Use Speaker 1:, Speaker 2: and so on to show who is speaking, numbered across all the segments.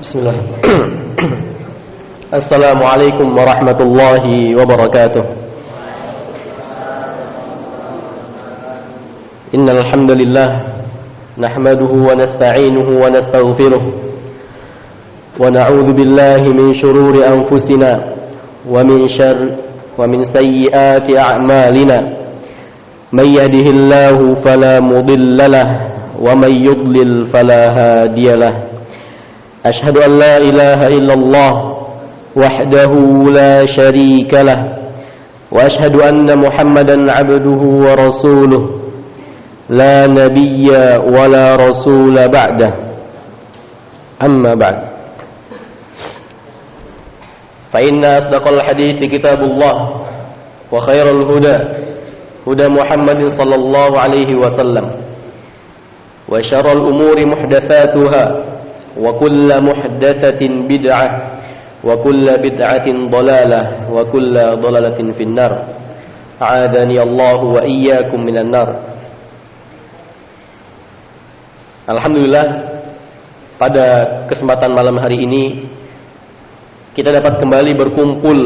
Speaker 1: Bismillah. Assalamualaikum warahmatullahi wabarakatuh. Innal hamdalillah nahmaduhu wa nasta'inuhu wa nastaghfiruh wa na'udzu billahi min shururi anfusina wa min sayyiati a'malina. May yahdihillahu fala mudilla lahu wa may yudlil fala hadiya lahu. أشهد أن لا إله إلا الله وحده لا شريك له وأشهد أن محمدا عبده ورسوله لا نبي ولا رسول بعده أما بعد فإن أصدق الحديث كتاب الله وخير الهدى هدى محمد صلى الله عليه وسلم وشر الأمور محدثاتها وكل محدثة بدعة وكل بدعة ضلالة وكل ضلالة في النار أعاذني الله وإياكم من النار. Alhamdulillah, pada kesempatan malam hari ini kita dapat kembali berkumpul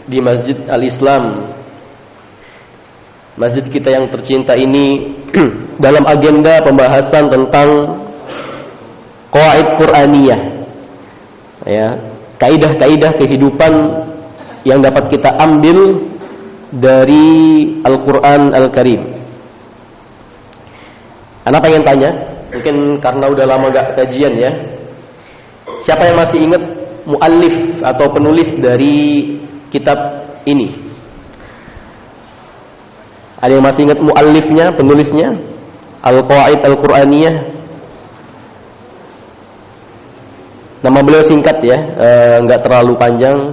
Speaker 1: di Masjid Al-Islam, masjid kita yang tercinta ini dalam agenda pembahasan tentang qawaid Qur'aniyah, ya, kaidah-kaidah kehidupan yang dapat kita ambil dari Al-Quran Al-Karim. Anak pengen tanya, mungkin karena udah lama gak kajian ya, siapa yang masih ingat muallif atau penulis dari kitab ini? Ada yang masih ingat muallifnya, penulisnya? Al-Qawaid Al-Qur'aniyah. Nama beliau singkat ya, nggak terlalu panjang.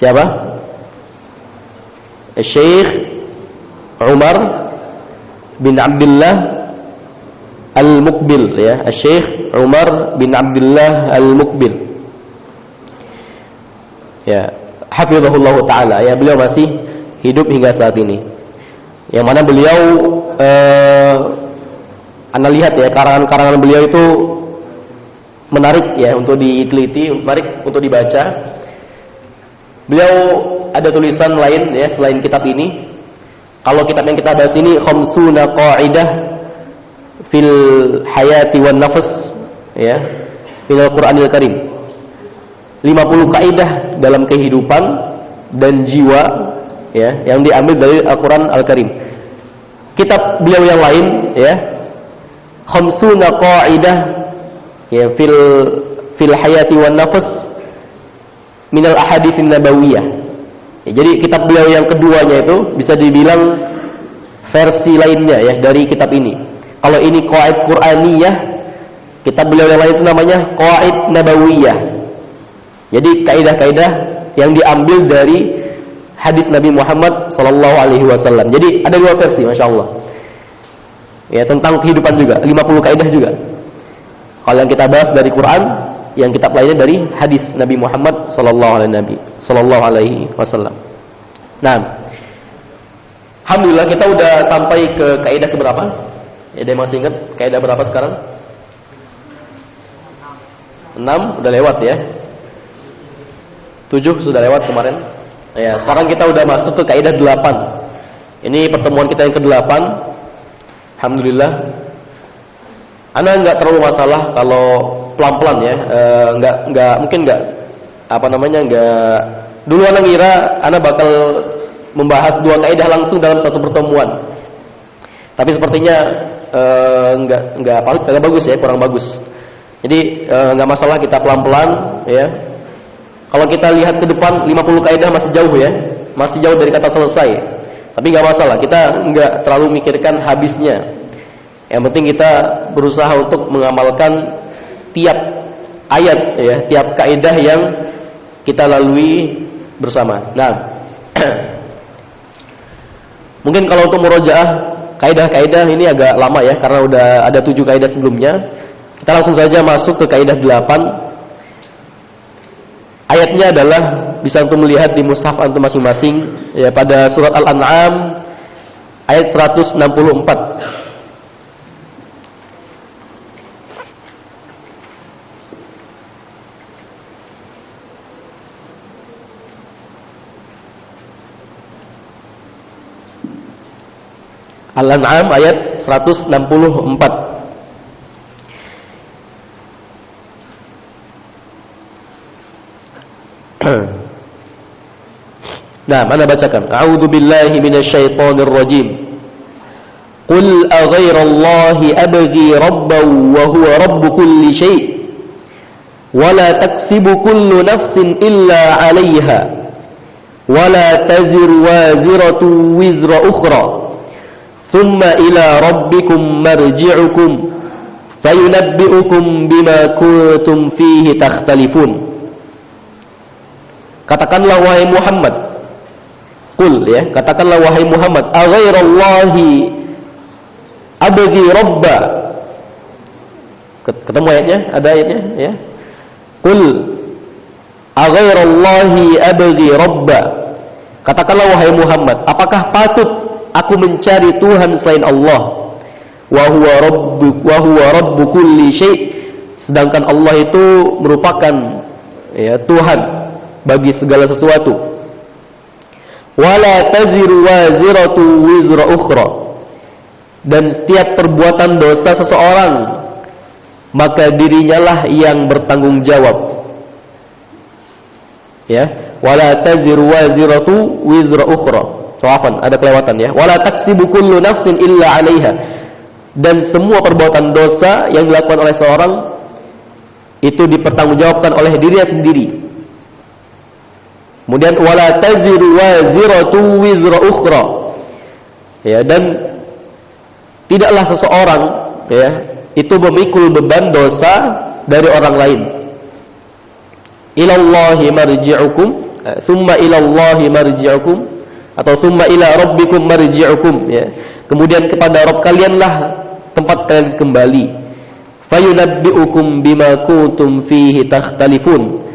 Speaker 1: Siapa? Syekh Umar bin Abdullah Al-Muqbil ya, Syekh Umar bin Abdullah Al-Muqbil. Ya, hafizahullah taala ya, beliau masih hidup hingga saat ini. Yang mana beliau Anda lihat ya, karangan-karangan beliau itu menarik ya untuk diteliti, menarik untuk dibaca. Beliau ada tulisan lain ya selain kitab ini. Kalau kitab yang kita bahas ini khamsuna qaidah fil hayati wan nafs ya, fil Qur'anil Karim. 50 kaidah dalam kehidupan dan jiwa ya yang diambil dari Al-Qur'an Al-Karim. Kitab beliau yang lain ya, khamsuna qaidah ya fil hayati wan nafs minal ahaditsin nabawiyah. Ya, jadi kitab beliau yang keduanya itu bisa dibilang versi lainnya ya dari kitab ini. Kalau ini qawaid Qur'aniyah, kitab beliau yang lain itu namanya qawaid nabawiyah. Jadi kaidah-kaidah yang diambil dari hadis Nabi Muhammad sallallahu alaihi wasallam. Jadi ada dua versi, masyaallah. Ya, tentang kehidupan juga, 50 kaidah juga. Kalau yang kita bahas dari Quran, yang kitab lainnya dari hadis Nabi Muhammad sallallahu alaihi wasallam. Nah, alhamdulillah kita udah sampai ke kaidah keberapa? Ya, dia masih ingat kaidah berapa sekarang? 6 udah lewat ya. 7 sudah lewat kemarin. Ya, sekarang kita udah masuk ke kaidah 8. Ini pertemuan kita yang ke-8. Alhamdulillah. Ana nggak terlalu masalah kalau pelan-pelan ya, nggak dulu ana ngira ana bakal membahas 2 kaidah langsung dalam satu pertemuan, tapi sepertinya nggak bagus ya, kurang bagus. Jadi nggak masalah kita pelan-pelan ya. Kalau kita lihat ke depan 50 kaidah masih jauh ya, masih jauh dari kata selesai, tapi nggak masalah, kita nggak terlalu mikirkan habisnya. Yang penting kita berusaha untuk mengamalkan tiap ayat ya, tiap kaidah yang kita lalui bersama. Nah, mungkin kalau untuk murojaah kaidah-kaidah ini agak lama ya, karena udah ada 7 kaidah sebelumnya. Kita langsung saja masuk ke kaidah 8. Ayatnya adalah bisa untuk melihat di mushaf antum masing-masing ya, pada surat Al-An'am ayat 164. Al-An'am ayat 164. Nah, mana bacakan? A'udzu billahi minasyaitonir rajim. Qul aghairallahi abghi rabban wa huwa rabb kulli syai' wa la taksibu kullu nafsin illa 'alayha wa la taziru waziratu wizra ukhra thumma ila rabbikum marji'ukum fayunabbi'ukum bima kuntum fihi takhtalifun. Katakanlah wahai Muhammad, qul ya, katakanlah wahai Muhammad, aghairallahi abghi rabba. Ketemu ayatnya? Ada ayatnya ya. Qul aghairallahi abghi rabba. Katakanlah wahai Muhammad, apakah patut aku mencari Tuhan selain Allah? Wa huwa rabb kulli syai'. Sedangkan Allah itu merupakan ya Tuhan bagi segala sesuatu. Wala taziru waziratu wizra ukhra. Dan setiap perbuatan dosa seseorang, maka dirinya lah yang bertanggung jawab. Ya, wala taziru waziratu wizra ukhra. Afwan, ada kelewatan ya. Wala taksibu kullu nafsin illa 'alaiha. Dan semua perbuatan dosa yang dilakukan oleh seorang itu dipertanggungjawabkan oleh dirinya sendiri. Kemudian wala taziru waziratu wizra ukhra. Ya, dan tidaklah seseorang ya itu memikul beban dosa dari orang lain. Ilallahi marji'ukum, thumma ilallahi marji'ukum, atau thumma ila rabbikum marji'ukum ya. Kemudian kepada Rabb kalianlah tempat kalian kembali. Fayunabbi'ukum bima kuntum fihi takhtalifun.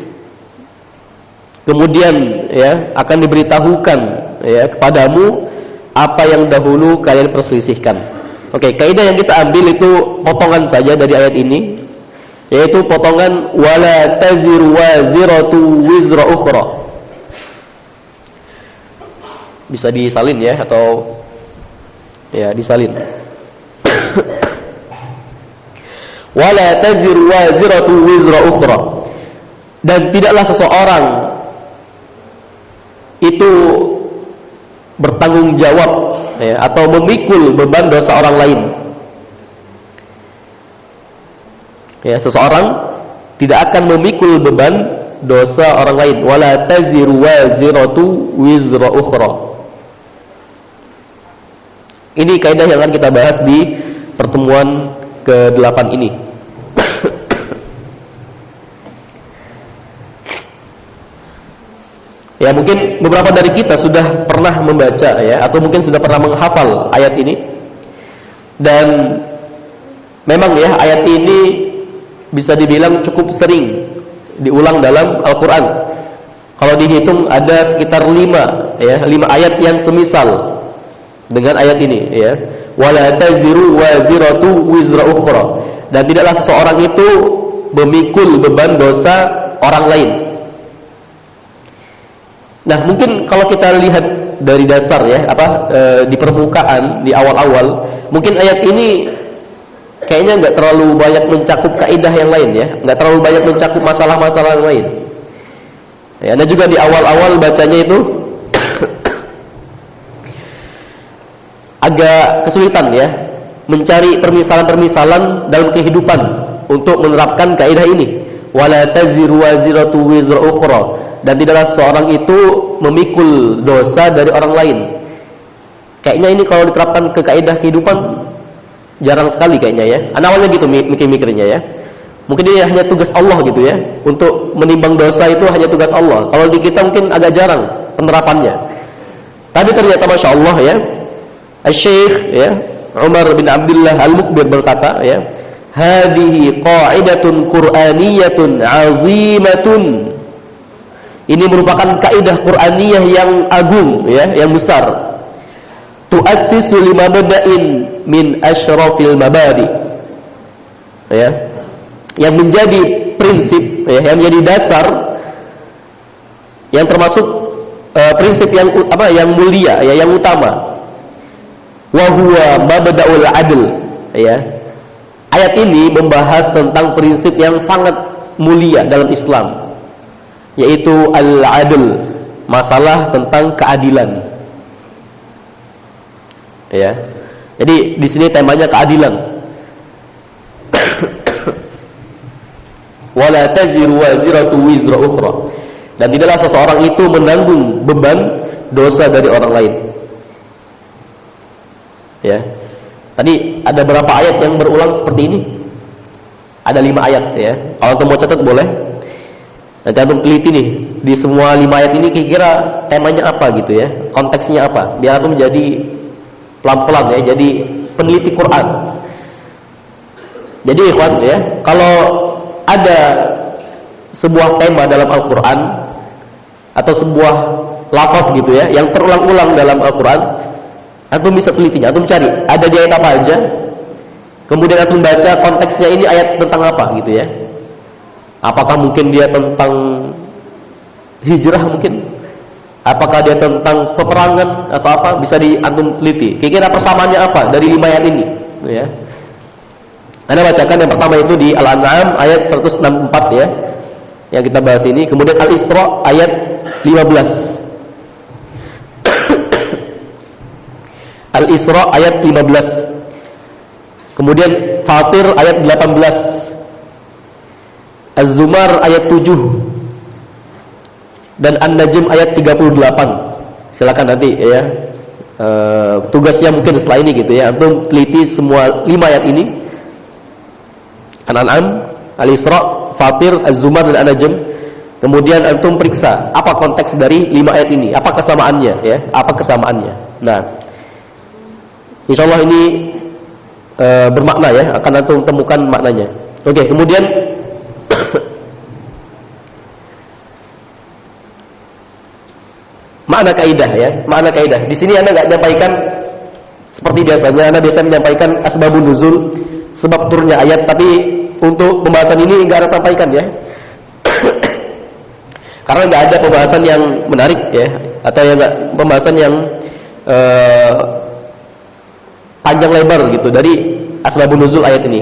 Speaker 1: Kemudian ya akan diberitahukan ya kepadamu apa yang dahulu kalian perselisihkan. Oke, kaidah yang kita ambil itu potongan saja dari ayat ini, yaitu potongan wala taziru waziratu wizra ukhra. Bisa disalin ya, atau ya disalin. Wala taziru waziratu wizra ukhra. Dan tidaklah seseorang itu bertanggung jawab ya, atau memikul beban dosa orang lain. Ya, seseorang tidak akan memikul beban dosa orang lain. Wala taziru waziratu wizra ukhra. Ini kaidah yang akan kita bahas di pertemuan ke-8 ini. Ya, mungkin beberapa dari kita sudah pernah membaca ya, atau mungkin sudah pernah menghafal ayat ini. Dan memang ya ayat ini bisa dibilang cukup sering diulang dalam Al-Quran. Kalau dihitung ada sekitar 5 ayat yang semisal dengan ayat ini ya. Wala taziru waziratu wizra ukhra. Dan tidaklah seseorang itu memikul beban dosa orang lain. Nah, mungkin kalau kita lihat dari dasar ya, di permukaan, di awal-awal, mungkin ayat ini kayaknya nggak terlalu banyak mencakup kaidah yang lain ya, nggak terlalu banyak mencakup masalah-masalah yang lain. Ya, dan juga di awal-awal bacanya itu agak kesulitan ya, mencari permisalan-permisalan dalam kehidupan untuk menerapkan kaidah ini. Wala taziru waziratu wizra ukhra. Dan tidaklah seorang itu memikul dosa dari orang lain. Kayaknya ini kalau diterapkan ke kaidah kehidupan jarang sekali kayaknya ya. Awalnya gitu mikir-mikirnya ya. Mungkin ini hanya tugas Allah gitu ya. Untuk menimbang dosa itu hanya tugas Allah. Kalau di kita mungkin agak jarang penerapannya. Tapi ternyata Masya Allah ya, Syekh ya, Umar bin Abdullah Al-Mukbir berkata ya, hadhihi qa'idatun qur'aniyatun 'azimatun. Ini merupakan kaidah Qur'aniyah yang agung ya, yang besar. Tu'assisu limabda'in min asyrafil mabadi. Ya. Yang menjadi prinsip ya, yang menjadi dasar yang termasuk prinsip yang mulia ya, yang utama. wa huwa mabda'ul adl, ya. Ayat ini membahas tentang prinsip yang sangat mulia dalam Islam, yaitu al-adl, masalah tentang keadilan. Ya. Jadi di sini temanya keadilan. Wala taziru waziratu wizra ukhra. Dan tidaklah seseorang itu menanggung beban dosa dari orang lain. Ya. Tadi ada berapa ayat yang berulang seperti ini? Ada 5 ayat, ya. Kalau antum mau catat boleh. Nanti antum teliti nih di semua 5 ayat ini kira-kira temanya apa gitu ya, konteksnya apa, biar antum jadi pelan-pelan ya, jadi peneliti Quran. Jadi ikhwan ya, kalau ada sebuah tema dalam Al-Quran atau sebuah lafaz gitu ya yang terulang-ulang dalam Al-Quran, antum bisa telitinya, antum cari ada di ayat apa aja, kemudian antum baca konteksnya ini ayat tentang apa gitu ya. Apakah mungkin dia tentang hijrah mungkin, apakah dia tentang peperangan atau apa, bisa antum teliti kira-kira persamaannya apa dari 5 ayat ini ya. Anda bacakan yang pertama itu di Al-An'am ayat 164 ya, yang kita bahas ini. Kemudian Al-Isra ayat 15. Al-Isra ayat 15. Kemudian Fatir ayat 18. Az-Zumar ayat 7. Dan An-Najm ayat 38. Silakan nanti ya. Tugasnya mungkin setelah ini gitu ya, antum teliti semua 5 ayat ini. Al-An'am, Al-Isra, Fatir, Az-Zumar dan An-Najm. Kemudian antum periksa apa konteks dari 5 ayat ini, apa kesamaannya ya, apa kesamaannya. Nah, insyaallah ini bermakna ya, akan antum temukan maknanya. Oke, kemudian makna kaidah ya, makna kaidah. Di sini Anda enggak menyampaikan seperti biasanya, Anda biasa menyampaikan asbabun nuzul, sebab turunnya ayat, tapi untuk pembahasan ini enggak ada sampaikan ya. Karena enggak ada pembahasan yang menarik ya, atau yang enggak pembahasan yang panjang lebar gitu dari asbabun nuzul ayat ini.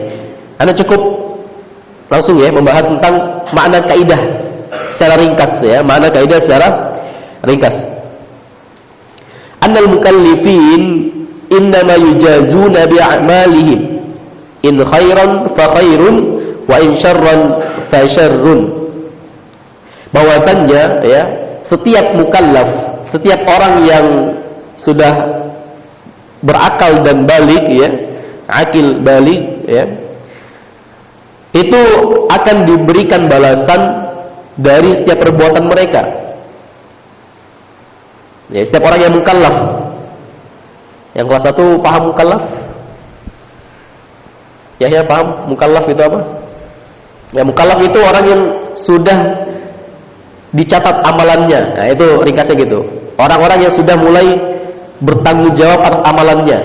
Speaker 1: Anda cukup langsung ya membahas tentang makna kaidah secara ringkas ya, makna kaidah secara ringkas. Annal mukallifin innama yujazuna bi'amalihim. In khairan fa khairun wa in syarran fa syarrun. Bahwasannya ya, setiap mukallaf, setiap orang yang sudah berakal dan balik ya, akil balik ya, itu akan diberikan balasan dari setiap perbuatan mereka. Ya, setiap orang yang mukallaf. Yang kelas 1 paham mukallaf? Ya paham mukallaf itu apa? Ya, mukallaf itu orang yang sudah dicatat amalannya. Nah, itu ringkasnya gitu. Orang-orang yang sudah mulai bertanggung jawab atas amalannya.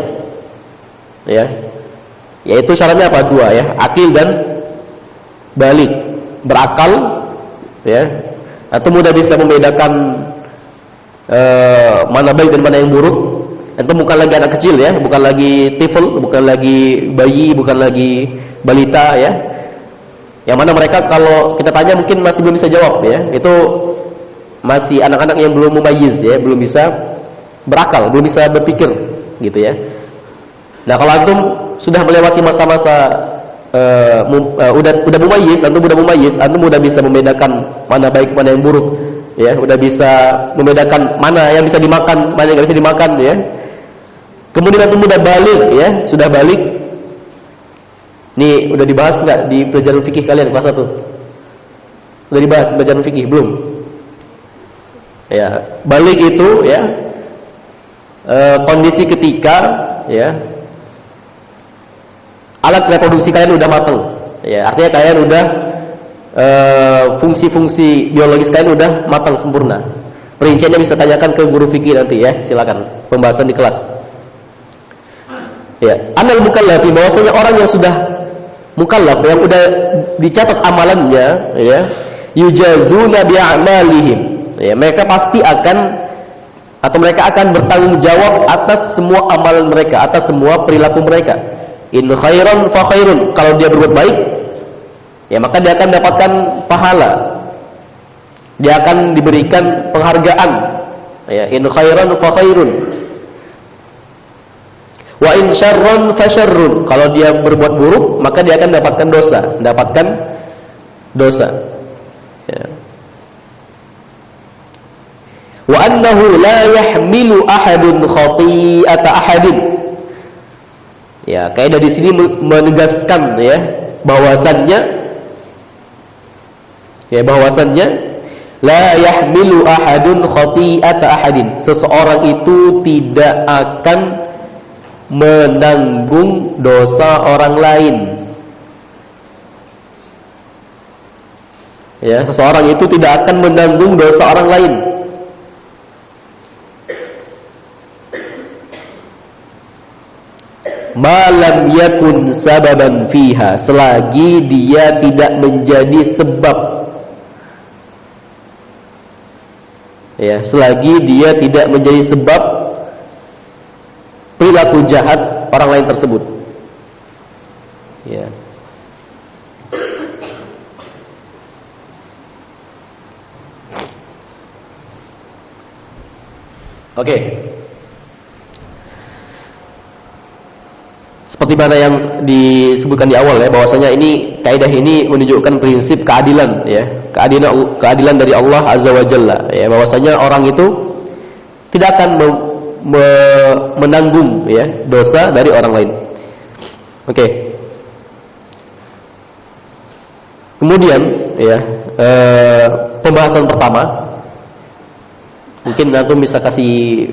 Speaker 1: Ya. Yaitu syaratnya apa? 2 ya, akil dan balik. Berakal ya. Atau mudah bisa membedakan mana baik dan mana yang buruk. Itu bukan lagi anak kecil ya, bukan lagi tifl, bukan lagi bayi, bukan lagi balita ya. Yang mana mereka kalau kita tanya mungkin masih belum bisa jawab ya. Itu masih anak-anak yang belum mumayyiz ya, belum bisa berakal, belum bisa berpikir gitu ya. Nah, kalau antum sudah melewati masa-masa udah mumayyiz, antum udah bisa membedakan mana baik mana yang buruk ya, udah bisa membedakan mana yang bisa dimakan, mana yang nggak bisa dimakan ya. Kemudian antum udah balik ya, sudah balik. Nih udah dibahas nggak di pelajaran fikih kalian kelas 1? Udah dibahas pelajaran fikih belum? Ya, balik itu ya kondisi ketika ya alat reproduksi kalian udah matang. Ya, artinya kalian udah fungsi-fungsi biologis kalian udah matang sempurna. Perinciannya bisa tanyakan ke guru fikih nanti ya, silakan pembahasan di kelas. Ya, anal mukallafi, bahwasanya orang yang sudah mukallaf, yang udah dicatat amalannya ya, yujazuna bi'amalihim. Ya, mereka pasti akan atau mereka akan bertanggung jawab atas semua amalan mereka, atas semua perilaku mereka. In khairan fa khairun, kalau dia berbuat baik, ya maka dia akan dapatkan pahala. Dia akan diberikan penghargaan. Ya, in khairan fa khairun. Wa in syarran fa syarrun, kalau dia berbuat buruk, maka dia akan dapatkan dosa. Ya. Wa annahu la yahmilu ahadun khati'ata ahadin. Ya, kaidah di sini menegaskan ya bahwasannya la yahmilu ahadun khati'ata ahadin. Seseorang itu tidak akan menanggung dosa orang lain. Ya, seseorang itu tidak akan menanggung dosa orang lain. Malam yakun sababan fiha, selagi dia tidak menjadi sebab. Ya, selagi dia tidak menjadi sebab perilaku jahat orang lain tersebut. Ya. Oke. Seperti mana yang disebutkan di awal ya, bahwasanya ini kaidah ini menunjukkan prinsip keadilan ya, keadilan dari Allah Azza wa Jalla ya, bahwasanya orang itu tidak akan menanggung ya dosa dari orang lain. Oke. Kemudian ya pembahasan pertama, mungkin antum bisa kasih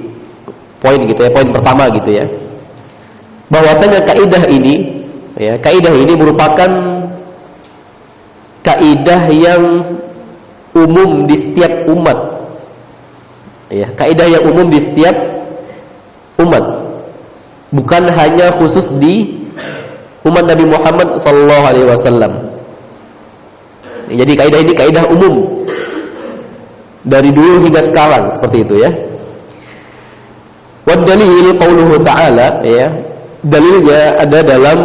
Speaker 1: poin gitu ya, poin pertama gitu ya, bahwasanya kaidah ini merupakan kaidah yang umum di setiap umat. Ya, kaidah yang umum di setiap umat, bukan hanya khusus di umat Nabi Muhammad SAW. Jadi kaidah ini kaidah umum dari dulu hingga sekarang, seperti itu ya. Wad dalil qauluhu ta'ala, ya, dalilnya ada dalam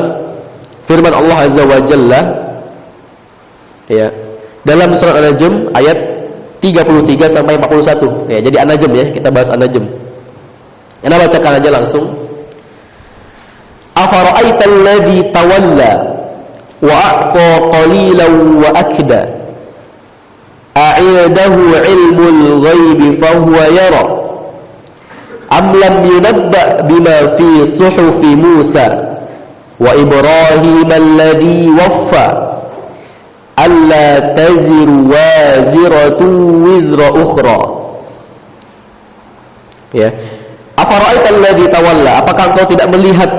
Speaker 1: firman Allah Azza wa Jalla ya, dalam surat An-Najm ayat 33 sampai 41 ya. Jadi An-Najm ya, kita bahas An-Najm. Anda bacakan aja langsung. Afara'aital ladzi tawalla wa a'ta qalilan wa akda a'indahu 'ilmul ghaibi fahuwa yara am lam yunabba bima fi suhufi Musa wa Ibrahim alladhi waffa alla taziru waziratu wizra ukhra. Ya. Afara'aital ladzi tawalla, apakah engkau tidak melihat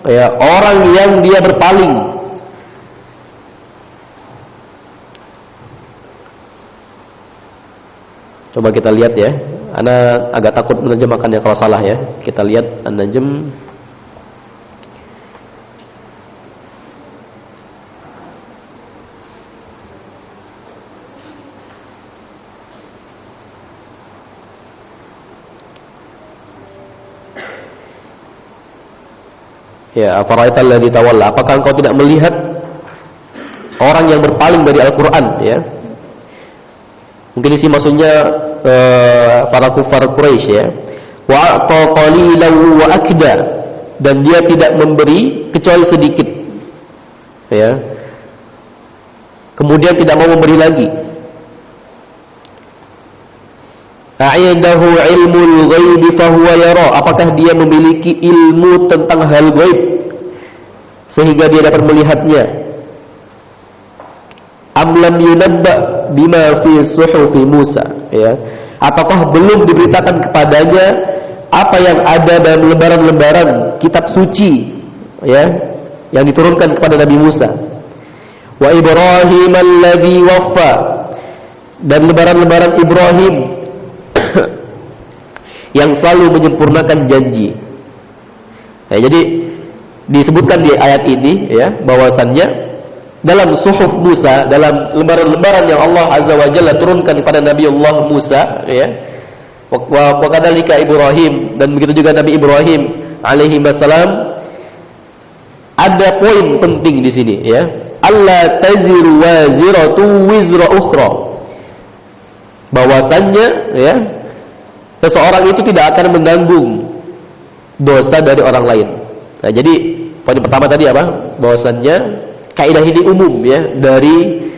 Speaker 1: ya orang yang dia berpaling? Coba kita lihat ya. Ana agak takut menerjemahkannya kalau salah ya. Kita lihat An-Najm. Ya, afara'aital ladzi tawalla, apakah engkau tidak melihat orang yang berpaling dari Al-Qur'an ya? Mungkin isi maksudnya para kufar Quraisy ya. Wa a'ta qalilan wa akda, dan dia tidak memberi kecuali sedikit. Ya. Kemudian tidak mau memberi lagi. A'indahu ilmul ghaibi fahuwa yara, apakah dia memiliki ilmu tentang hal gaib sehingga dia dapat melihatnya? Am lam yunabba bima fi suhufi Musa, ya, apakah belum diberitakan kepadanya apa yang ada dalam lembaran-lembaran kitab suci ya yang diturunkan kepada Nabi Musa. Wa Ibrahim alladhi waffa, dan lembaran-lembaran Ibrahim yang selalu menyempurnakan janji. Ya, jadi disebutkan di ayat ini ya bahwasannya dalam suhuf Musa, dalam lembaran-lembaran yang Allah Azza wa Jalla turunkan kepada Nabi Allah Musa ya, Wa kadzalika Ibrahim, dan begitu juga Nabi Ibrahim alaihi wassalam. Ada poin penting di sini ya. Alla taziru waziratu wizra ukhra. Bahwasannya ya, seseorang itu tidak akan menanggung dosa dari orang lain. Nah, jadi poin pertama tadi apa? Bahwasannya kaidah ini umum ya, dari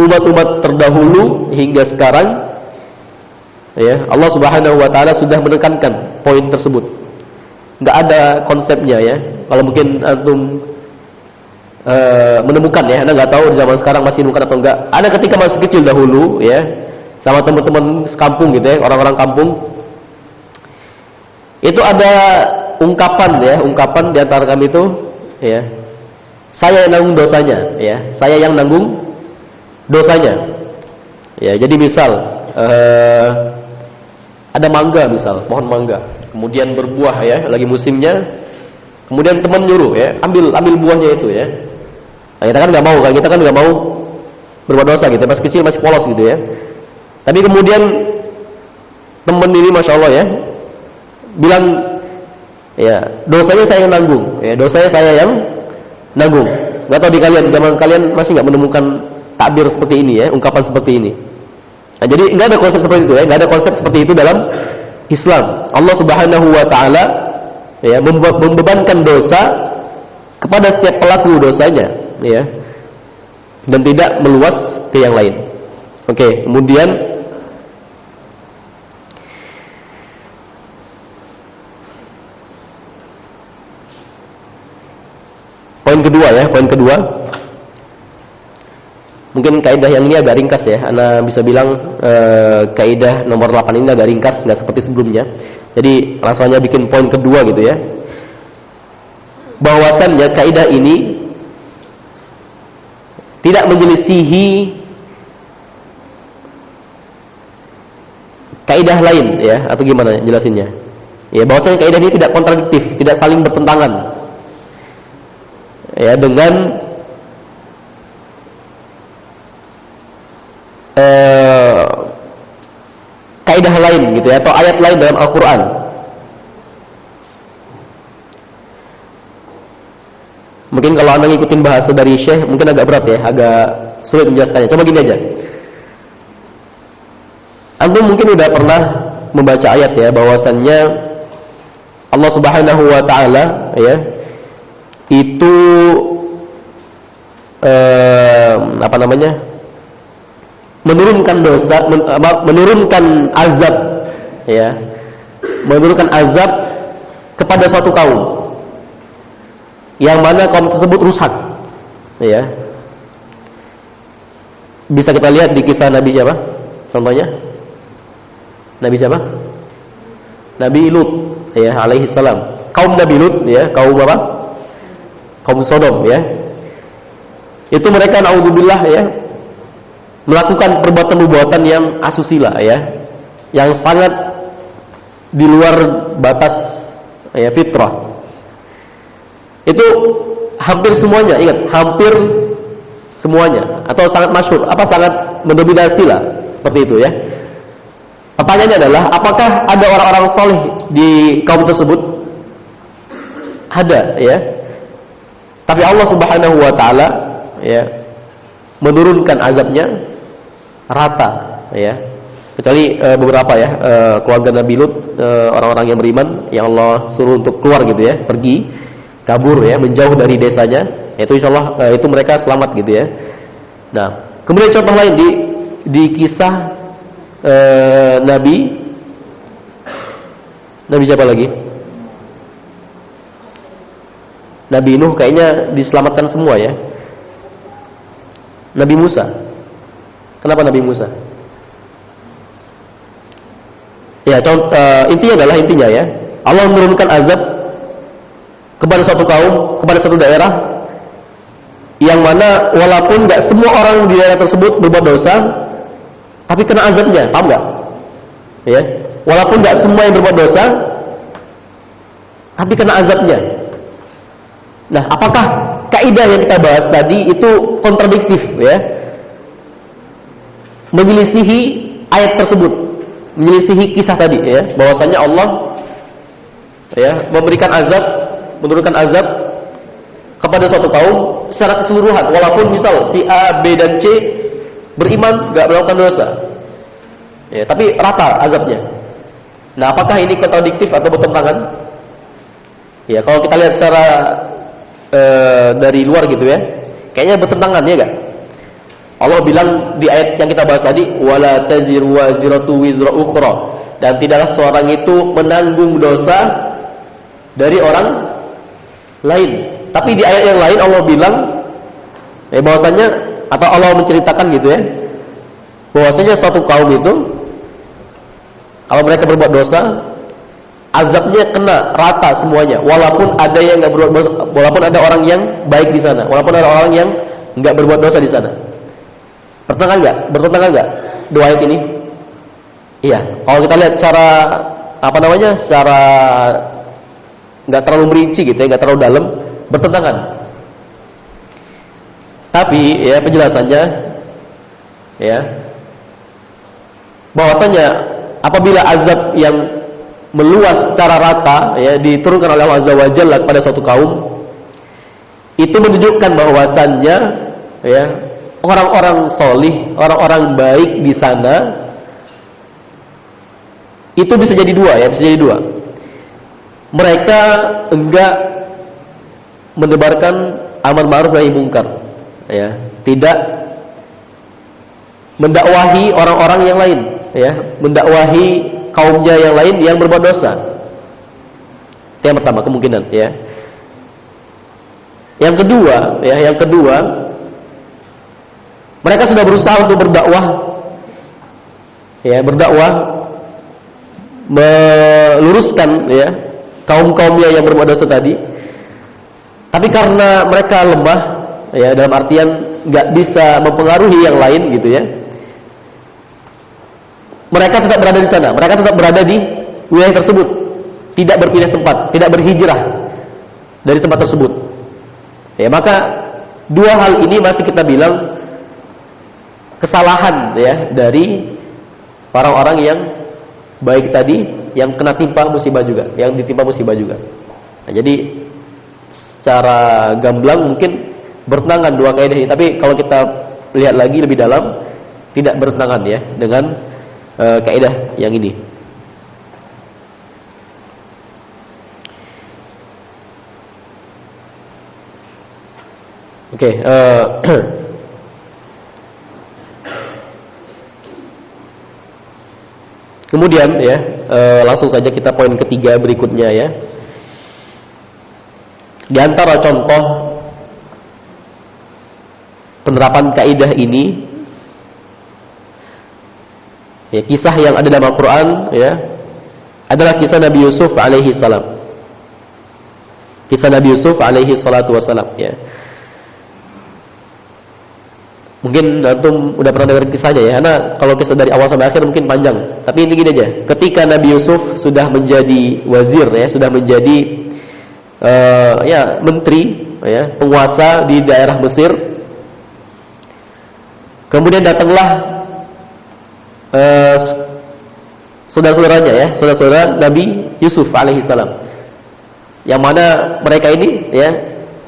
Speaker 1: umat-umat terdahulu hingga sekarang ya. Allah Subhanahu wa taala sudah menekankan poin tersebut. Enggak ada konsepnya ya. Kalau mungkin antum menemukan ya, Anda nggak tahu di zaman sekarang masih menemukan atau enggak. Ada ketika masih kecil dahulu ya, sama teman-teman sekampung gitu ya, orang-orang kampung. Itu ada ungkapan di antara kami itu ya. Saya yang nanggung dosanya ya, saya yang nanggung dosanya. Ya, jadi misal ada mangga misal, pohon mangga. Kemudian berbuah ya, lagi musimnya. Kemudian teman nyuruh ya, ambil buahnya itu ya. Nah, kita kan nggak mau berbuat dosa gitu. Pas kecil masih polos gitu ya. Tapi kemudian teman ini masya Allah ya, bilang ya dosanya saya yang nanggung. Ya, dosanya saya yang nanggung. Nggak tahu di kalian, zaman kalian masih nggak menemukan takbir seperti ini ya, ungkapan seperti ini. Nah, jadi nggak ada konsep seperti itu ya, nggak ada konsep seperti itu dalam Islam. Allah Subhanahu wa taala ya membebankan dosa kepada setiap pelaku dosanya ya, dan tidak meluas ke yang lain. Oke, kemudian poin kedua mungkin kaidah yang ini agak ringkas ya. Anda bisa bilang kaidah nomor 8 ini agak ringkas, nggak seperti sebelumnya. Jadi rasanya bikin poin kedua gitu ya. Bahwasannya kaidah ini tidak menyelisihi kaidah lain ya, atau gimana jelasinnya? Ya, bahwasanya kaidah ini tidak kontradiktif, tidak saling bertentangan. Ya, dengan kaidah lain gitu ya, atau ayat lain dalam Al-Quran. Mungkin kalau Anda ngikutin bahasa dari Syekh mungkin agak berat ya, agak sulit menjelaskannya. Coba gini aja, Anda mungkin sudah pernah membaca ayat ya, bahwasannya Allah Subhanahu wa taala ya itu menurunkan dosa, menurunkan azab ya, menurunkan azab kepada suatu kaum yang mana kaum tersebut rusak ya. Bisa kita lihat di kisah Nabi siapa contohnya? Nabi siapa? Nabi Lut ya alaihi salam. Kaum Nabi Lut ya, kaum apa? Kaum Sodom ya. Itu mereka naudzubillah ya, melakukan perbuatan-perbuatan yang asusila ya, yang sangat di luar batas ya fitrah. Itu hampir semuanya, ingat, hampir semuanya, atau sangat masyhur, sangat mendominasi lah, seperti itu ya. Pertanyaannya adalah, apakah ada orang-orang saleh di kaum tersebut? Ada ya. Tapi Allah Subhanahu wa taala ya menurunkan azabnya rata ya, kecuali beberapa ya keluarga Nabi Lut, orang-orang yang beriman yang Allah suruh untuk keluar gitu ya, pergi kabur ya, menjauh dari desanya, itu insyaallah itu mereka selamat gitu ya. Nah, kemudian contoh lain di kisah Nabi siapa lagi? Nabi Nuh kayaknya diselamatkan semua ya. Nabi Musa. Kenapa Nabi Musa? Ya, intinya ya, Allah menurunkan azab kepada suatu kaum, kepada satu daerah, yang mana walaupun nggak semua orang di daerah tersebut berbuat dosa, tapi kena azabnya, paham nggak? Ya, walaupun nggak semua yang berbuat dosa, tapi kena azabnya. Nah, apakah kaidah yang kita bahas tadi itu kontradiktif ya, menyelisihi ayat tersebut? menyelisihi kisah tadi ya, bahwasanya Allah ya memberikan azab, menurunkan azab kepada suatu kaum secara keseluruhan, walaupun misal si A, B dan C beriman, enggak melakukan dosa. Ya, tapi rata azabnya. Nah, apakah ini kontradiktif atau bertentangan? Ya, kalau kita lihat secara dari luar gitu ya, kayaknya bertentangan ya enggak? Allah bilang di ayat yang kita bahas tadi, wala taziru waziratu wizra ukhra, dan tidaklah seorang itu menanggung dosa dari orang lain. Tapi di ayat yang lain Allah bilang bahwasanya, atau Allah menceritakan gitu ya, bahwasanya suatu kaum itu kalau mereka berbuat dosa, azabnya kena rata semuanya, walaupun ada yang enggak berbuat dosa, walaupun ada orang yang baik di sana, walaupun ada orang yang enggak berbuat dosa di sana. Bertentangan enggak? Bertentangan enggak dua ayat ini? Iya. Kalau kita lihat secara secara enggak terlalu merinci gitu ya, enggak terlalu dalam, bertentangan. Tapi ya penjelasannya ya, bahwasanya apabila azab yang meluas secara rata ya diturunkan oleh Allah Azza wa Jalla kepada suatu kaum, itu menunjukkan bahwasannya ya orang-orang solih, orang-orang baik di sana itu bisa jadi dua ya, bisa jadi dua. Mereka enggak menebarkan amar ma'ruf nahi munkar, ya, tidak mendakwahi orang-orang yang lain, ya, mendakwahi kaumnya yang lain yang berbuat dosa. Itu yang pertama, kemungkinan, ya. Yang kedua, mereka sudah berusaha untuk berdakwah, ya, meluruskan, ya, kaum-kaumnya yang berbuat dosa tadi. Tapi karena mereka lemah, ya, dalam artian nggak bisa mempengaruhi yang lain, gitu ya. Mereka tetap berada di sana, mereka tetap berada di wilayah tersebut, tidak berpindah tempat, tidak berhijrah dari tempat tersebut. Ya, maka dua hal ini masih kita bilang kesalahan, ya, dari orang-orang yang baik tadi, yang kena timpa musibah juga, yang ditimpa musibah juga. Nah, jadi secara gamblang mungkin bertentangan dua kaidah ini, tapi kalau kita lihat lagi lebih dalam tidak bertentangan, ya, dengan kaidah yang ini. Oke, kemudian, ya, langsung saja kita poin ketiga berikutnya, ya. Di antara contoh penerapan kaidah ini, ya, kisah yang ada dalam Al-Quran, ya, adalah kisah Nabi Yusuf alaihi salam. Kisah Nabi Yusuf alaihi salatu wassalam, ya. Mungkin antum udah pernah dengar kisahnya, ya, karena kalau kisah dari awal sampai akhir mungkin panjang. Tapi ini gini aja, ketika Nabi Yusuf sudah menjadi wazir, ya, sudah menjadi ya, menteri, ya, penguasa di daerah Mesir, kemudian datanglah saudara-saudaranya, ya, saudara-saudara Nabi Yusuf alaihissalam, yang mana mereka ini, ya,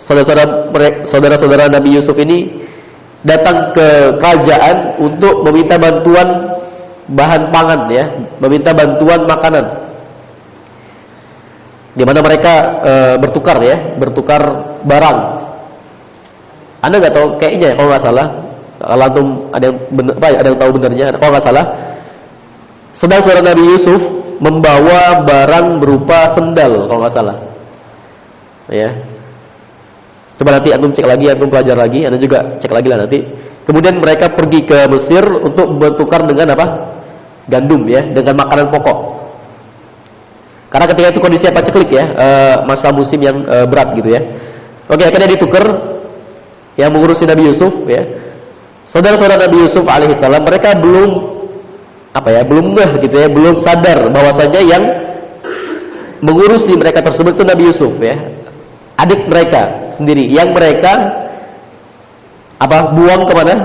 Speaker 1: saudara-saudara Nabi Yusuf ini datang ke kerajaan untuk meminta bantuan bahan pangan, ya, meminta bantuan makanan, di mana mereka bertukar, ya, bertukar barang. Anda nggak tahu kayaknya, kalau nggak salah, kalau antum ada yang tahu benarnya, kalau nggak salah, saudara-saudara Nabi Yusuf membawa barang berupa sendal, kalau nggak salah, ya. Coba nanti antum cek lagi, antum pelajar lagi, anda juga cek lagi lah nanti. Kemudian mereka pergi ke Mesir untuk bertukar dengan apa? Gandum, ya, dengan makanan pokok. Karena ketika itu kondisi paceklik, ya, masa musim yang berat gitu, ya. Oke, akhirnya ditukar, yang mengurusi Nabi Yusuf, ya. Saudara-saudara Nabi Yusuf alaihissalam, mereka belum belum ngeh gitu, ya, belum sadar bahwasanya yang mengurusi mereka tersebut itu Nabi Yusuf, ya, adik mereka sendiri, yang mereka buang kemana?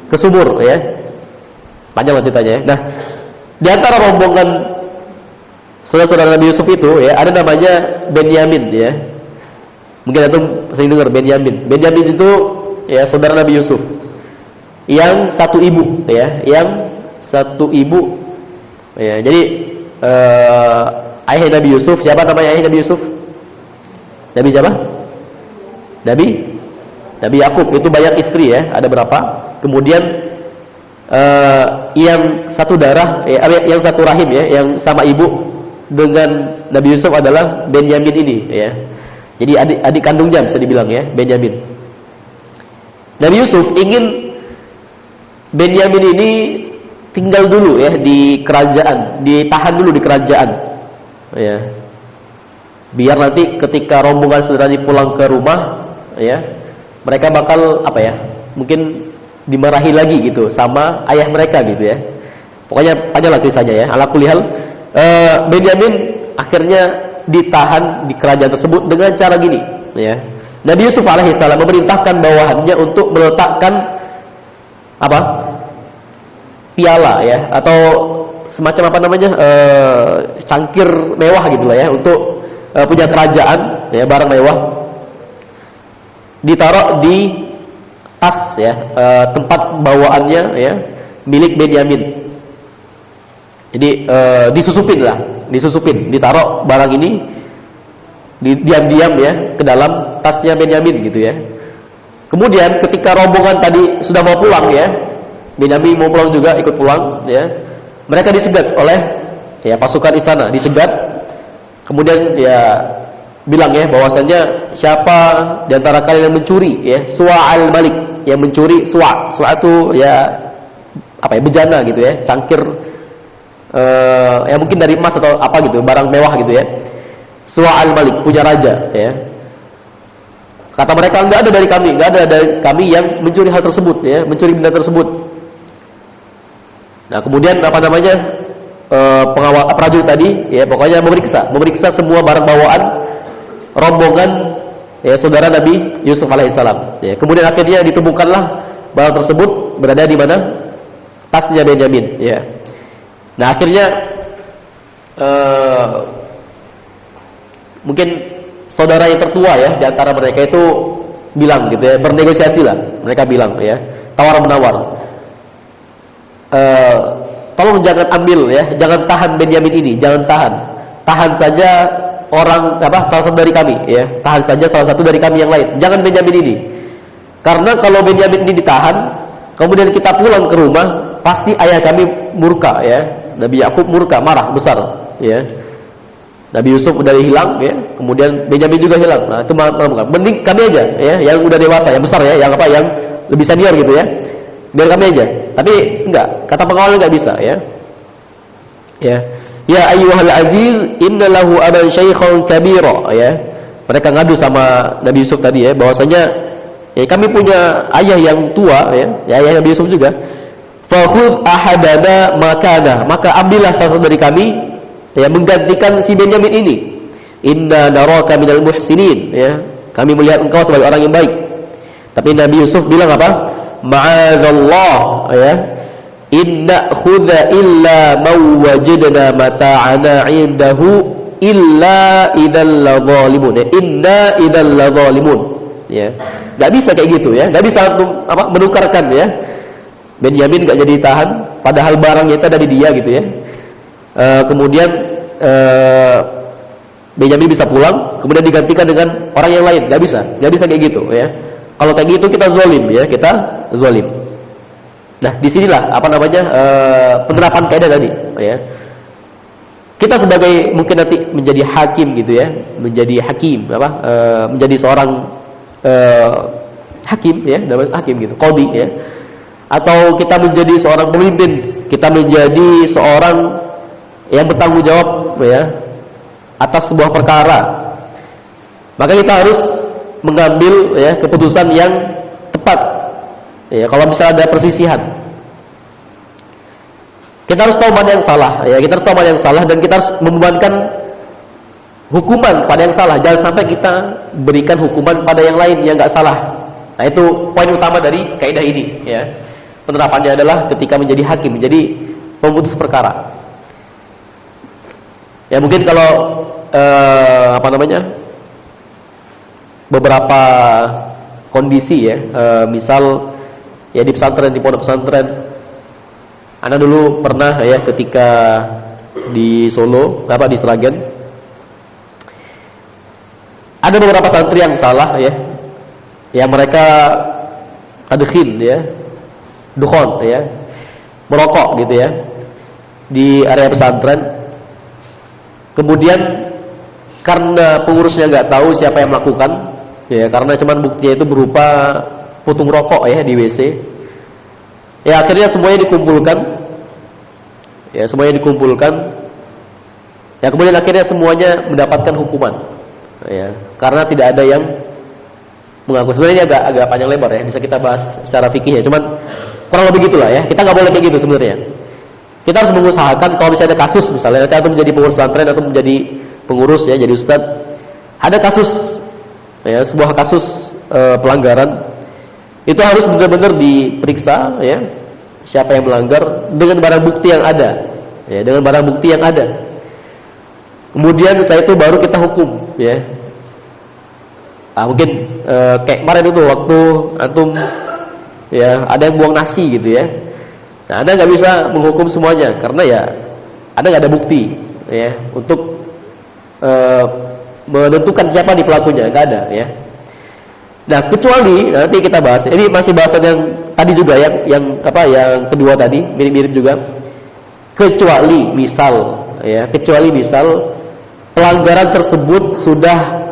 Speaker 1: Ke sumur, ya. Panjang lah ceritanya, ya. Nah, Di antara rombongan saudara-saudara Nabi Yusuf itu ya, ada namanya Benyamin ya. Mungkin antum sering dengar Benyamin. Benyamin itu ya saudara Nabi Yusuf. Yang satu ibu ya, yang satu ibu ya. Jadi ayah Nabi Yusuf, siapa namanya ayah Nabi Yusuf? Nabi siapa? Nabi Yakub. Itu banyak istri ya, ada berapa? Kemudian yang satu darah, yang satu rahim ya, yang sama ibu dengan Nabi Yusuf adalah Benyamin ini ya. Jadi adik kandungnya bisa dibilang ya, Benyamin. Nabi Yusuf ingin Benyamin ini tinggal dulu ya di kerajaan, ditahan dulu di kerajaan ya. Biar nanti ketika rombongan saudara pulang ke rumah ya, mereka bakal apa ya? Mungkin dimarahi lagi gitu sama ayah mereka gitu ya. Pokoknya panjang lah kisahnya ya. Ala kulli hal, Benyamin akhirnya ditahan di kerajaan tersebut dengan cara gini ya. Nabi Yusuf alaihissalam memerintahkan bawahannya untuk meletakkan apa? Piala ya, atau semacam apa namanya? Cangkir mewah gitu lah ya, untuk punya kerajaan ya, barang mewah ditaruh di tas ya, tempat bawaannya ya, milik Benyamin. Jadi disusupin, ditaruh barang ini diam-diam ya ke dalam tasnya Benyamin gitu ya. Kemudian ketika rombongan tadi sudah mau pulang ya, Benyamin mau pulang juga, ikut pulang ya. Mereka dicegat oleh ya pasukan istana, dicegat. Kemudian dia bilang ya bahwasanya siapa di antara kalian yang mencuri ya su'al malik, yang mencuri su'a itu ya apa ya, bejana gitu ya, cangkir ya mungkin dari emas atau apa gitu, barang mewah gitu ya, su'al malik, punya raja ya. Kata mereka, enggak ada dari kami yang mencuri hal tersebut ya, mencuri benda tersebut. Nah kemudian apa namanya, pengawal prajurit tadi ya pokoknya memeriksa semua barang bawaan rombongan ya saudara Nabi Yusuf alaihissalam ya. Kemudian akhirnya ditemukanlah barang tersebut berada di mana? Tasnya Benyamin ya. Nah akhirnya mungkin saudara yang tertua ya di antara mereka itu bilang gitu ya, bernegosiasi lah, mereka bilang ya, tawar menawar, tolong jangan ambil ya, jangan tahan Benyamin ini, jangan tahan saja orang apa, salah satu dari kami ya, tahan saja salah satu dari kami yang lain, jangan Benyamin ini, karena kalau Benyamin ini ditahan kemudian kita pulang ke rumah pasti ayah kami murka ya, Nabi Yakub murka, marah besar ya. Nabi Yusuf udah hilang ya, kemudian Benyamin juga hilang. Nah itu mending kami aja ya, yang udah dewasa, yang besar ya, yang apa, yang lebih senior gitu ya, biar kami aja. Tapi enggak, kata pengawal enggak bisa ya. Ya ayyuhal aziz innalahu aban syaikhan kabira ya. Mereka ngadu sama Nabi Yusuf tadi ya, bahwasanya ya kami punya ayah yang tua ya, ayah Nabi Yusuf juga. Fakhudh ahadana makana, maka ambillah salah satu dari kami ya menggantikan si Benyamin ini. Inna naraka minal muhsinin ya, kami melihat engkau sebagai orang yang baik. Tapi Nabi Yusuf bilang apa? Ma'adzallah ya, inna khudha illa man wajadna mata'ana 'indahu illa idzal zalimun ya, inna idzal zalimun ya. Enggak bisa kayak gitu ya, enggak bisa apa menukarkan ya. Benyamin enggak jadi tahan padahal barangnya itu ada di dia gitu ya. Kemudian Benyamin bisa pulang, kemudian digantikan dengan orang yang lain, nggak bisa kayak gitu ya. Kalau kayak gitu kita zalim ya, kita zalim. Nah disinilah apa namanya penerapan kaidah tadi ya. Kita sebagai mungkin nanti menjadi hakim gitu ya, menjadi hakim apa, menjadi seorang hakim ya, namanya hakim gitu, qadhi ya. Atau kita menjadi seorang pemimpin, kita menjadi seorang yang bertanggung jawab ya atas sebuah perkara, maka kita harus mengambil ya keputusan yang tepat ya. Kalau misalnya ada persisihan, kita harus tahu mana yang salah ya, kita harus tahu mana yang salah, dan kita harus membebankan hukuman pada yang salah, jangan sampai kita berikan hukuman pada yang lain yang nggak salah. Nah itu poin utama dari kaidah ini ya. Penerapannya adalah ketika menjadi hakim, menjadi pemutus perkara Ya mungkin kalau beberapa kondisi ya, misal ya di pesantren, di pondok pesantren. Ana dulu pernah ya ketika di Solo, di Sragen, ada beberapa santri yang salah ya, yang mereka tadkhin ya, dukhon ya, merokok gitu ya di area pesantren. Kemudian karena pengurusnya nggak tahu siapa yang melakukan, ya karena cuman buktinya itu berupa putung rokok ya di WC. Ya akhirnya semuanya dikumpulkan. Ya kemudian akhirnya semuanya mendapatkan hukuman. Ya, karena tidak ada yang mengaku. Sebenarnya ini agak panjang lebar ya, bisa kita bahas secara fikih ya. Cuman kurang lebih gitulah ya. Kita nggak boleh kayak gitu sebenarnya. Kita harus mengusahakan kalau misalnya ada kasus, misalnya nanti atau menjadi pengurus pesantren atau menjadi pengurus ya, jadi ustad, ada kasus ya, sebuah kasus pelanggaran, itu harus benar-benar diperiksa ya, siapa yang melanggar dengan barang bukti yang ada ya, dengan barang bukti yang ada. Kemudian setelah itu baru kita hukum ya. Mungkin kayak kemarin itu waktu antum ya ada yang buang nasi gitu ya. Nah, Anda nggak bisa menghukum semuanya karena ya Anda nggak ada bukti ya untuk menentukan siapa di pelakunya, nggak ada ya. Nah, kecuali nanti kita bahas. Ini masih bahasan yang tadi juga yang kedua tadi mirip-mirip juga. Kecuali misal pelanggaran tersebut sudah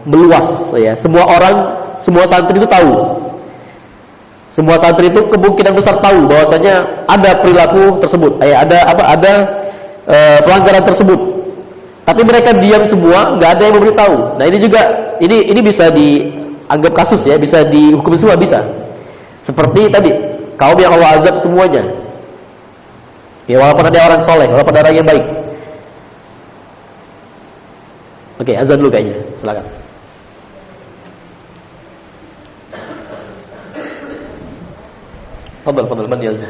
Speaker 1: meluas ya. Semua santri itu tahu. Semua santri itu kemungkinan besar tahu bahwasanya ada perilaku tersebut, ada pelanggaran tersebut. Tapi mereka diam semua, nggak ada yang memberitahu. Nah ini bisa dianggap kasus ya, bisa dihukum semua bisa. Seperti tadi kaum yang Allah azab semuanya. Ya walaupun ada orang soleh, walaupun ada orang yang baik. Oke, azan dulu kayaknya, silakan. Fadal, man yazan.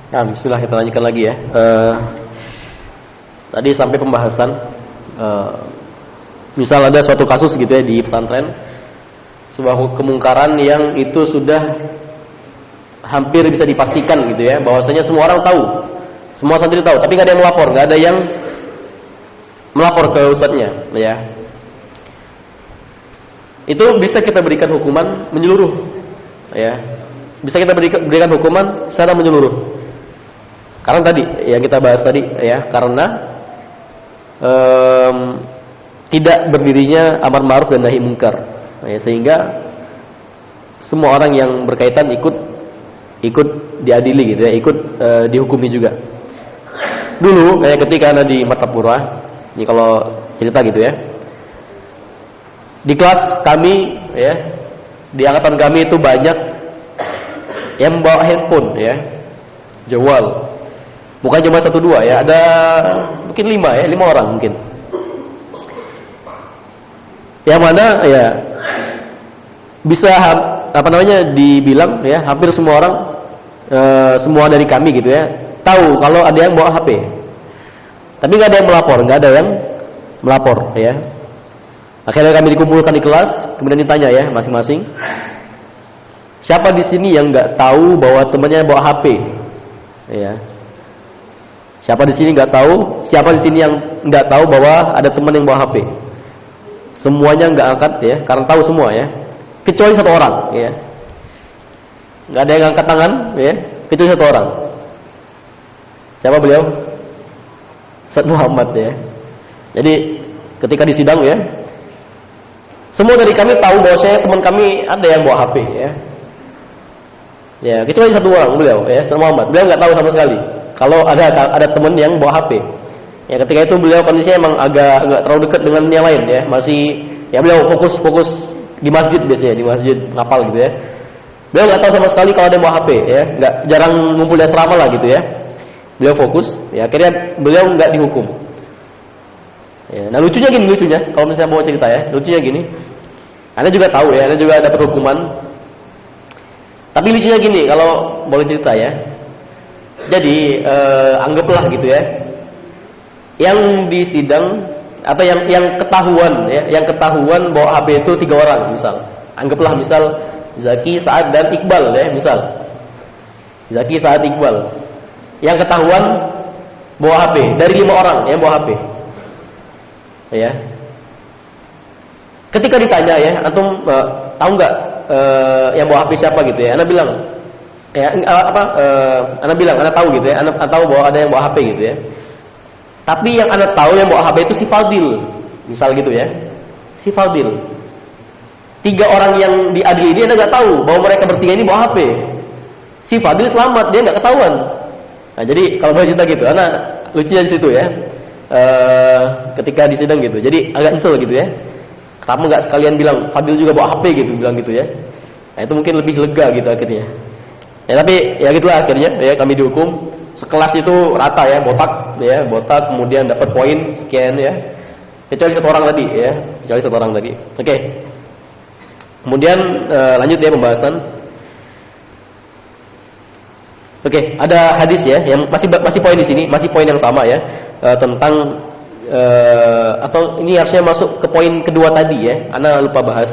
Speaker 1: Nah, bismillah, kita lanjutkan lagi ya. Tadi sampai pembahasan misal ada suatu kasus gitu ya di pesantren, sebuah kemungkaran yang itu sudah hampir bisa dipastikan gitu ya, bahwasanya semua orang tahu, semua santri tahu, tapi nggak ada yang melapor, nggak ada yang melapor ke ustadznya, ya. Itu bisa kita berikan hukuman menyeluruh, ya. Bisa kita berikan hukuman secara menyeluruh. Karena tadi yang kita bahas tadi, ya, karena tidak berdirinya amar ma'ruf dan nahi munkar, ya, sehingga semua orang yang berkaitan ikut diadili gitu ya, ikut dihukumi juga. Dulu kayak ketika ada di Martapura, ini kalau cerita gitu ya, di kelas kami ya, di angkatan kami itu banyak yang bawa handphone ya, jawal. Bukan cuma 1-2 ya, ada mungkin 5 orang mungkin. Yang mana ya bisa dibilang ya, hampir semua orang semua dari kami gitu ya, tahu kalau ada yang bawa HP. Tapi nggak ada yang melapor ya. Akhirnya kami dikumpulkan di kelas, kemudian ditanya ya masing-masing, siapa di sini yang nggak tahu bahwa temannya bawa HP? Ya. Siapa di sini nggak tahu? Siapa di sini yang nggak tahu bahwa ada teman yang bawa HP? Semuanya nggak angkat ya, karena tahu semua ya. Kecuali 1 orang ya. Nggak ada yang angkat tangan ya, kecuali 1 orang. Siapa beliau? Ustaz Muhammad ya. Jadi ketika di sidang ya, semua dari kami tahu bahwa teman kami ada yang bawa HP ya. Ya, kecuali 1 orang beliau ya, Ustaz Muhammad. Beliau nggak tahu sama sekali kalau ada teman yang bawa HP. Ya, ketika itu beliau kondisinya emang agak nggak terlalu dekat dengan yang lain ya, masih ya beliau fokus di masjid biasanya, di masjid ngapal gitu ya. Beliau nggak tahu sama sekali kalau ada yang bawa HP ya, nggak, jarang ngumpul di asrama lah gitu ya. Beliau fokus, ya akhirnya beliau nggak dihukum. Ya, nah lucunya kalau misalnya mau cerita ya, lucunya gini. Anda juga tahu ya, Anda juga dapat hukuman. Tapi lucunya gini, kalau boleh cerita ya. Jadi anggaplah gitu ya, yang di sidang atau yang ketahuan ya, yang ketahuan bawa HP itu 3 orang misal. Anggaplah misal Zaki, Saad dan Iqbal ya, misal. Zaki, Saad, Iqbal. Yang ketahuan bawa HP dari 5 orang yang bawa HP. Ya. Ketika ditanya ya, antum tahu nggak yang bawa HP siapa gitu ya? Anda bilang ya Anda tahu gitu ya, Anda tahu bahwa ada yang bawa HP gitu ya. Tapi yang Anda tahu yang bawa HP itu si Fadil, misal gitu ya, si Fadil. 3 orang yang diadili ini Anda nggak tahu bahwa mereka bertiga ini bawa HP. Si Fadil selamat, dia nggak ketahuan. Nah jadi kalau boleh cerita gitu, Anda lucunya di situ ya. Ketika di sidang gitu, jadi agak nyesel gitu ya. Kamu nggak sekalian bilang Fadil juga bawa HP gitu, bilang gitu ya. Nah itu mungkin lebih lega gitu akhirnya. Ya tapi ya gitulah akhirnya ya, kami dihukum. Sekelas itu rata ya, botak kemudian dapat poin sekian ya. Kecuali 1 orang tadi ya, kecuali 1 orang tadi. Oke. Kemudian lanjut ya pembahasan. Oke, ada hadis ya yang masih poin di sini, masih poin yang sama ya, tentang atau ini harusnya masuk ke poin kedua tadi ya. Ana lupa bahas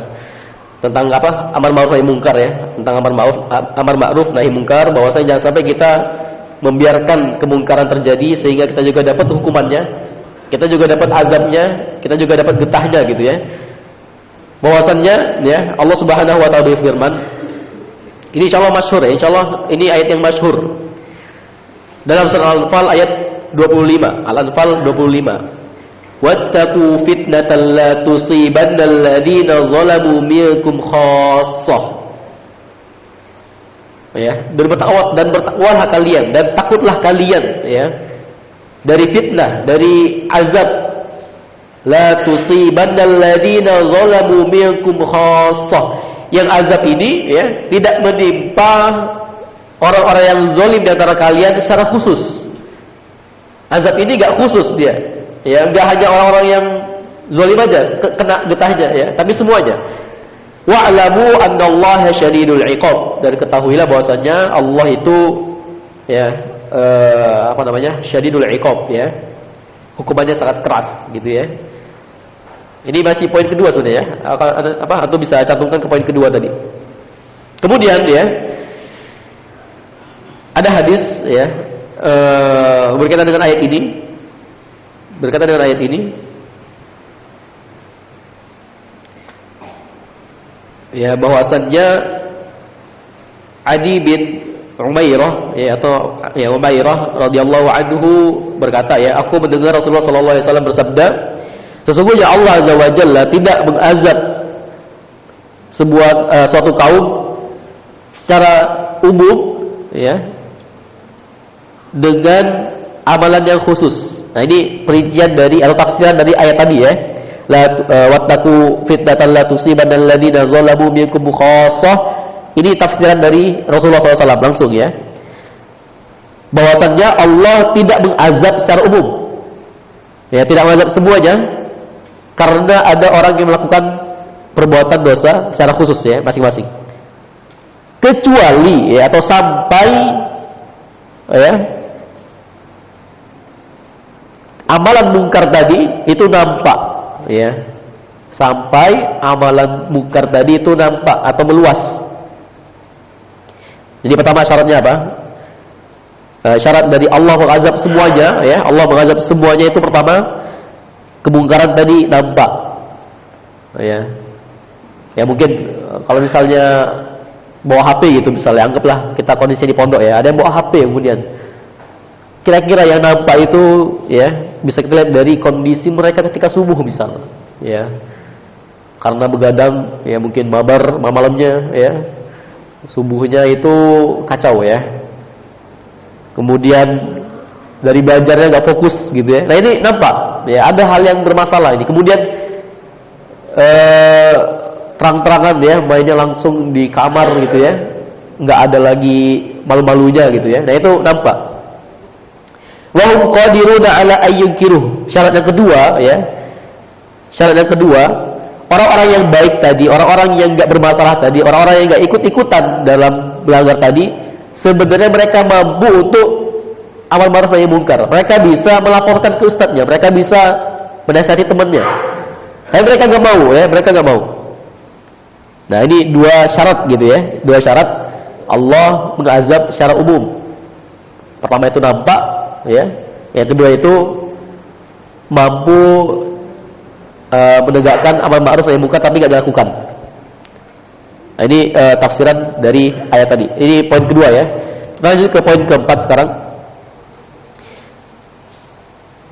Speaker 1: tentang apa? Amar ma'ruf nahi munkar ya, tentang amar ma'ruf nahi munkar, bahwasanya jangan sampai kita membiarkan kemungkaran terjadi sehingga kita juga dapat hukumannya, kita juga dapat azabnya, kita juga dapat getahnya gitu ya. Bahwasannya ya Allah Subhanahu wa taala berfirman, ini insyaallah masyhur ya, insyaallah ini ayat yang masyhur. Dalam surah Al-Anfal ayat 25, Al-Anfal 25. Wattaqu fitnatan la tusibannal ladzina zalamu minkum khassah. Ya, dan bertakwalah kalian dan takutlah kalian ya dari fitnah, dari azab. La tusibannal ladzina zalamu minkum khassah. Yang azab ini ya tidak menimpa orang-orang yang zalim di antara kalian secara khusus. Azab ini enggak khusus dia. Ya, enggak hanya orang-orang yang zalim aja kena getahnya ya, tapi semuanya. Wa'lamu annallaha syadidul iqab, dan ketahuilah bahwasanya Allah itu ya syadidul iqab ya. Hukumannya sangat keras gitu ya. Ini masih poin kedua sebenarnya ya. Atau bisa cantumkan ke poin kedua tadi. Kemudian ya ada hadis ya berkaitan dengan ayat ini. Berkaitan dengan ayat ini ya bahwasannya Adi bin Umairah ya atau ya Umairah radhiyallahu anhu berkata ya, aku mendengar Rasulullah sallallahu alaihi wasallam bersabda, sesungguhnya Allah azza wa jalla tidak mengazab suatu kaum secara umum ya dengan amalan yang khusus. Nah, ini perincian dari atau tafsiran dari ayat tadi ya. La wattaqu fitnatan la tusibanal ladzina zalamu minkum khassah. Ini tafsiran dari Rasulullah SAW langsung ya. Bahwasannya Allah tidak mengazab secara umum. Ya, tidak mengazab semuanya karena ada orang yang melakukan perbuatan dosa secara khusus ya, masing-masing. Kecuali ya atau sampai ya amalan mungkar tadi itu nampak ya. Sampai amalan mungkar tadi itu nampak atau meluas. Jadi pertama syaratnya apa? Syarat dari Allah mengazab semuanya ya. Allah mengazab semuanya itu pertama kemungkaran tadi nampak. Ya. Ya mungkin kalau misalnya bawa HP gitu misalnya, anggaplah kita kondisi di pondok ya, ada yang bawa HP kemudian kira-kira yang nampak itu ya bisa kita lihat dari kondisi mereka ketika subuh misalnya ya, karena begadang ya mungkin mabar malamnya ya, subuhnya itu kacau ya, kemudian dari belajarnya nggak fokus gitu ya. Nah ini nampak ya ada hal yang bermasalah ini, kemudian terang-terangan ya mainnya langsung di kamar gitu ya, nggak ada lagi malu-malunya gitu ya. Nah itu nampak. Wa hum qadiruna ala ayyunkiruh. Syarat yang kedua ya. Syarat yang kedua, orang-orang yang baik tadi, orang-orang yang nggak bermasalah tadi, orang-orang yang nggak ikut-ikutan dalam melanggar tadi, sebenarnya mereka mampu untuk amal ma'ruf nahi munkar. Mereka bisa melaporkan ke ustadznya, mereka bisa menasihati temannya. Tapi mereka nggak mau ya, mereka nggak mau. Nah ini dua syarat gitu ya, dua syarat Allah mengazab secara umum. Pertama itu nampak ya, yang kedua itu mampu menegakkan amal ma'ruf nahi munkar tapi nggak dilakukan. Nah, ini tafsiran dari ayat tadi. Ini poin kedua ya. Lanjut ke poin keempat sekarang.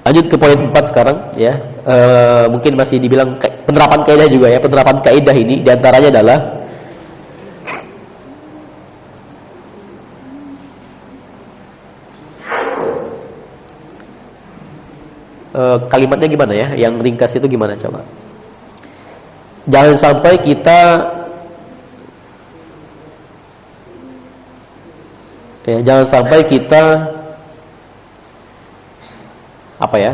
Speaker 1: Lanjut ke poin 4 sekarang ya. Mungkin masih dibilang penerapan kaidah juga ya. Penerapan kaidah ini diantaranya adalah kalimatnya gimana ya? Yang ringkas itu gimana coba? Jangan sampai kita jangan sampai kita apa ya?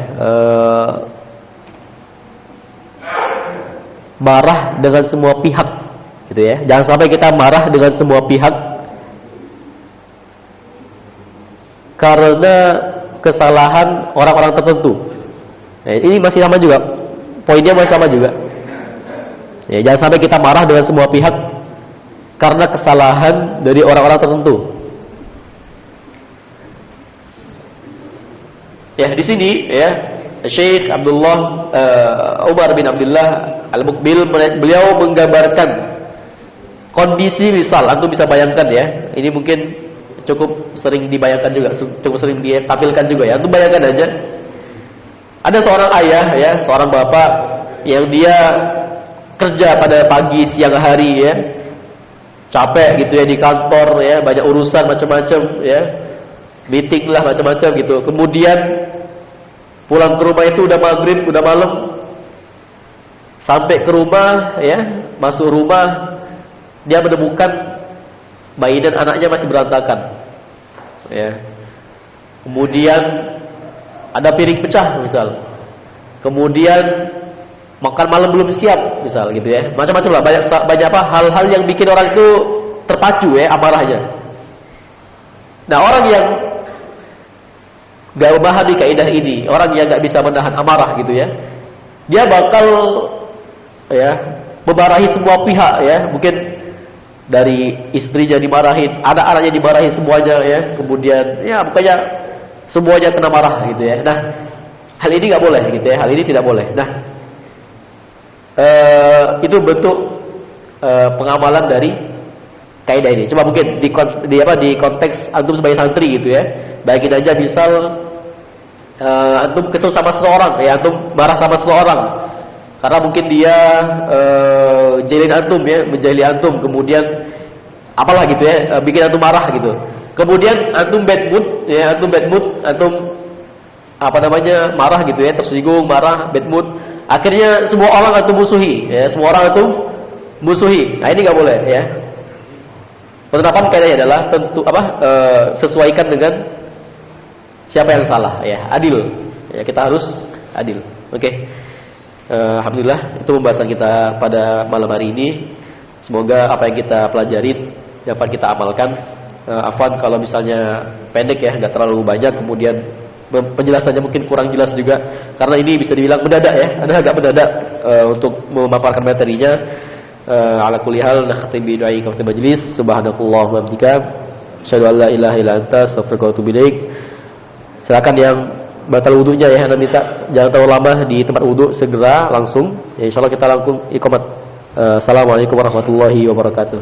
Speaker 1: Marah dengan semua pihak gitu ya. Jangan sampai kita marah dengan semua pihak karena kesalahan orang-orang tertentu. Ini masih sama juga. Poinnya masih sama juga. Ya, jangan sampai kita marah dengan semua pihak karena kesalahan dari orang-orang tertentu. Ya, di sini ya Syekh Abdullah Umar bin Abdullah Al-Muqbil beliau menggambarkan kondisi misal, antum bisa bayangkan ya. Ini mungkin cukup sering dibayangkan juga, cukup sering ditampilkan juga ya. Antum bayangkan aja. Ada seorang ayah ya, seorang bapak yang dia kerja pada pagi siang hari ya. Capek gitu ya di kantor ya, banyak urusan macam-macam ya. Meeting lah macam-macam gitu. Kemudian pulang ke rumah itu udah maghrib, udah malam. Sampai ke rumah ya, masuk rumah dia menemukan bayi dan anaknya masih berantakan. Ya. Kemudian ada piring pecah misal. Kemudian makan malam belum siap misal gitu ya. Macam-macam lah, banyak apa hal-hal yang bikin orang itu terpacu ya amarahnya. Nah, orang yang gak memahami kaidah ini, orang yang gak bisa menahan amarah gitu ya, dia bakal ya memarahi semua pihak ya, mungkin dari istrinya dimarahin, anak-anaknya dimarahin semuanya ya, kemudian ya pokoknya semuanya kena marah gitu ya. Nah, hal ini nggak boleh gitu ya, hal ini tidak boleh. Nah, itu bentuk pengamalan dari kaidah ini. Coba mungkin di konteks antum sebagai santri gitu ya, bayangin aja misal antum kesel sama seseorang ya, antum marah sama seseorang karena mungkin dia jelin antum ya, menjahili antum, kemudian apalah gitu ya, bikin antum marah gitu. Kemudian antum bad mood ya, antum apa namanya, marah gitu ya, tersinggung, marah, bad mood. Akhirnya semua orang antum musuhi ya, semua orang antum musuhi. Nah, ini enggak boleh ya. Penerapan kaidahnya adalah tentu sesuaikan dengan siapa yang salah ya, adil. Ya, kita harus adil. Oke. Alhamdulillah, itu pembahasan kita pada malam hari ini. Semoga apa yang kita pelajari dapat kita amalkan. Afwan kalau misalnya pendek ya, nggak terlalu banyak, kemudian penjelasannya mungkin kurang jelas juga, karena ini bisa dibilang mendadak ya, ada agak mendadak untuk memaparkan materinya. Ala kulli hal, nakhtim bi du'ai kafil majlis. Subhanakallahumma wa bihamdika, asyhadu an la ilaha illa anta, astaghfiruka wa atubu ilaik. Silakan yang batal wudunya ya, Anda minta jangan terlalu lama di tempat wudu, segera langsung ya, insyaallah kita langsung iqamat. Assalamualaikum warahmatullahi wabarakatuh.